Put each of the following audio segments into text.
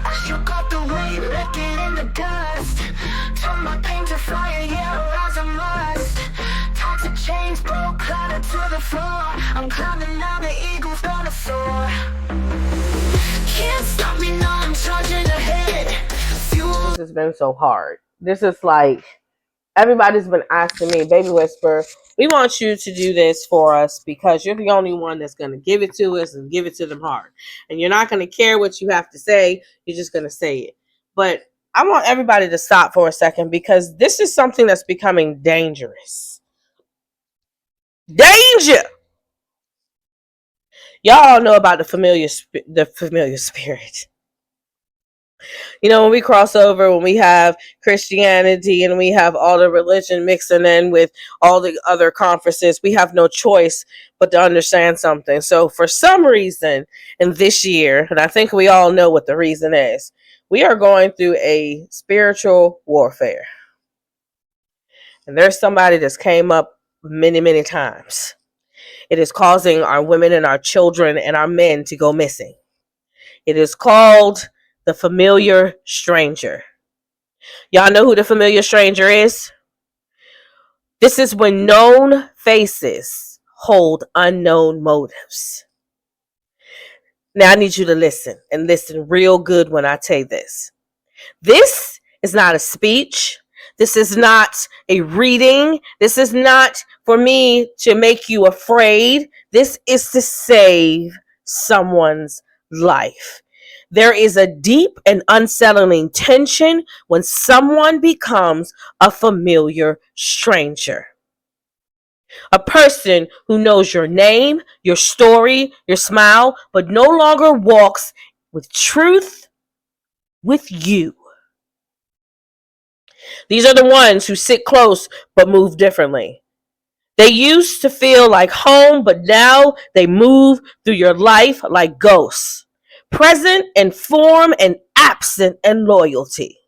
I shook off the weight, left it in the dust. Turn my pain to fire, yeah, rise I must. Toxic chains broke, clouded to the floor. I'm climbing now, the eagle's gonna soar. Can't stop me now, I'm charging ahead. This has been so hard. This is like, everybody's been asking me, Baby Whisper, we want you to do this for us because you're the only one that's going to give it to us and give it to them hard. And you're not going to care what you have to say. You're just going to say it. But I want everybody to stop for a second because this is something that's becoming dangerous. Danger! Y'all know about the familiar spirit. You know, when we cross over, when we have Christianity and we have all the religion mixing in with all the other conferences, we have no choice but to understand something. So for some reason in this year, and I think we all know what the reason is, we are going through a spiritual warfare. And there's somebody that's came up many, many times. It is causing our women and our children and our men to go missing. It is called the familiar stranger. Y'all know who the familiar stranger is? This is when known faces hold unknown motives. Now I need you to listen and listen real good when I say this. This is not a speech. This is not a reading. This is not for me to make you afraid. This is to save someone's life. There is a deep and unsettling tension when someone becomes a familiar stranger. A person who knows your name, your story, your smile, but no longer walks with truth with you. These are the ones who sit close but move differently. They used to feel like home, but now they move through your life like ghosts. Present in form and absent in loyalty.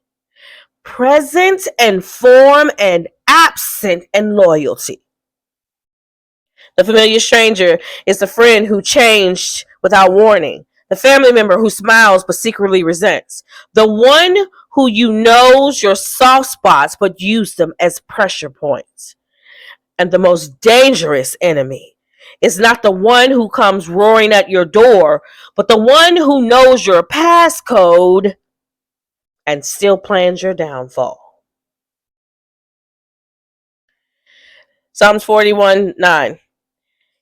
Present in form and absent in loyalty. The familiar stranger is the friend who changed without warning. The family member who smiles but secretly resents. The one who you knows your soft spots but use them as pressure points. And the most dangerous enemy is not the one who comes roaring at your door, but the one who knows your passcode and still plans your downfall. Psalms 41:9.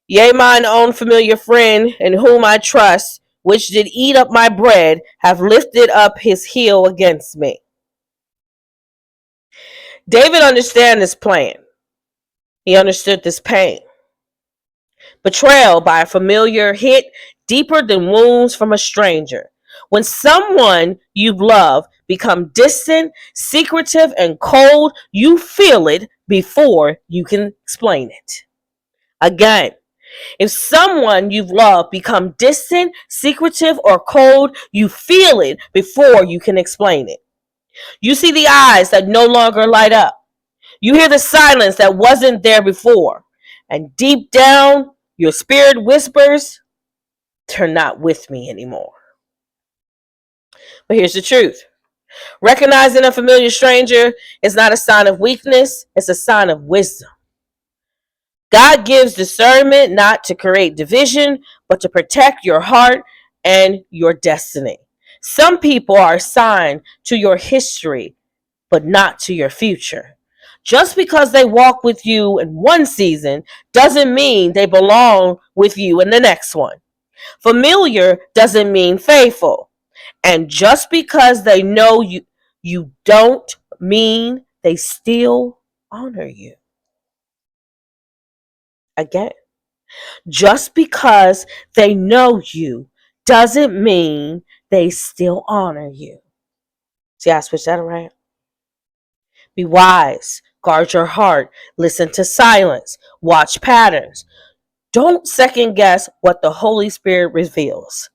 Yea, mine own familiar friend, in whom I trust, which did eat up my bread, have lifted up his heel against me. David understood this plan. He understood this pain. Betrayal by a familiar hit deeper than wounds from a stranger. When someone you've loved become distant, secretive, and cold, you feel it before you can explain it. Again, if someone you've loved become distant, secretive, or cold, you feel it before you can explain it. You see the eyes that no longer light up. You hear the silence that wasn't there before. And deep down, your spirit whispers, they're not with me anymore. But here's the truth. Recognizing a familiar stranger is not a sign of weakness, it's a sign of wisdom. God gives discernment not to create division, but to protect your heart and your destiny. Some people are assigned to your history, but not to your future. Just because they walk with you in one season doesn't mean they belong with you in the next one. Familiar doesn't mean faithful. And just because they know you don't mean they still honor you. Again, just because they know you doesn't mean they still honor you. See, I switched that around. Be wise. Guard your heart. Listen to silence. Watch patterns. Don't second guess what the Holy Spirit reveals.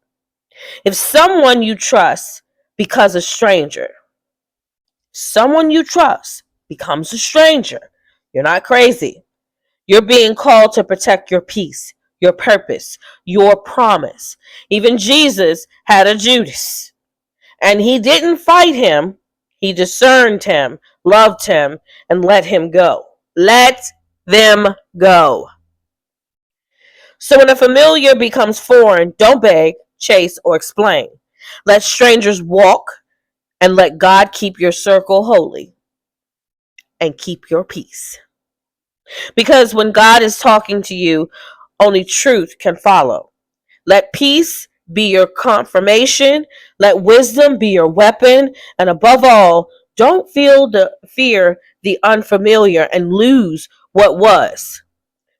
If someone you trust becomes a stranger, someone you trust becomes a stranger, you're not crazy. You're being called to protect your peace, your purpose, your promise. Even Jesus had a Judas, and he didn't fight him. He discerned him, loved him, and let him go. Let them go. So when a familiar becomes foreign, don't beg, chase, or explain. Let strangers walk and let God keep your circle holy and keep your peace. Because when God is talking to you, only truth can follow. Let peace be your confirmation. Let wisdom be your weapon. And above all, don't fear the unfamiliar and lose what was.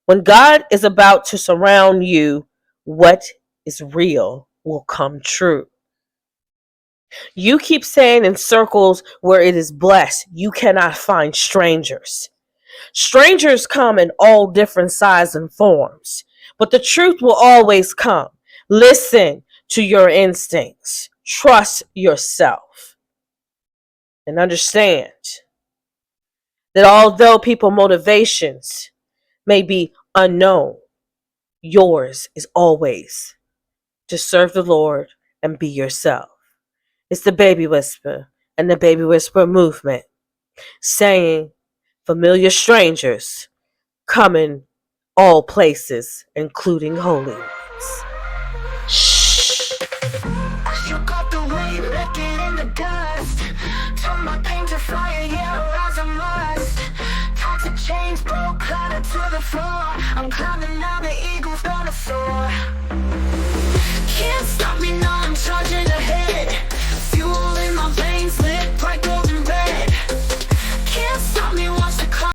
When God is about to surround you, what is real will come true. You keep saying in circles where it is blessed, you cannot find strangers. Strangers come in all different sizes and forms, but the truth will always come. Listen to your instincts. Trust yourself. And understand that although people's motivations may be unknown, yours is always to serve the Lord and be yourself. It's the Baby Whisper and the Baby Whisper movement saying familiar strangers come in all places, including holy ones. Shh. I shook off the weight, left it in the dust. Turn my pain to fire, yeah, rise I must. Toxic chains broke, clouder to the floor. I'm climbing now, the eagle's gonna soar. Can't stop me now, I'm charging ahead.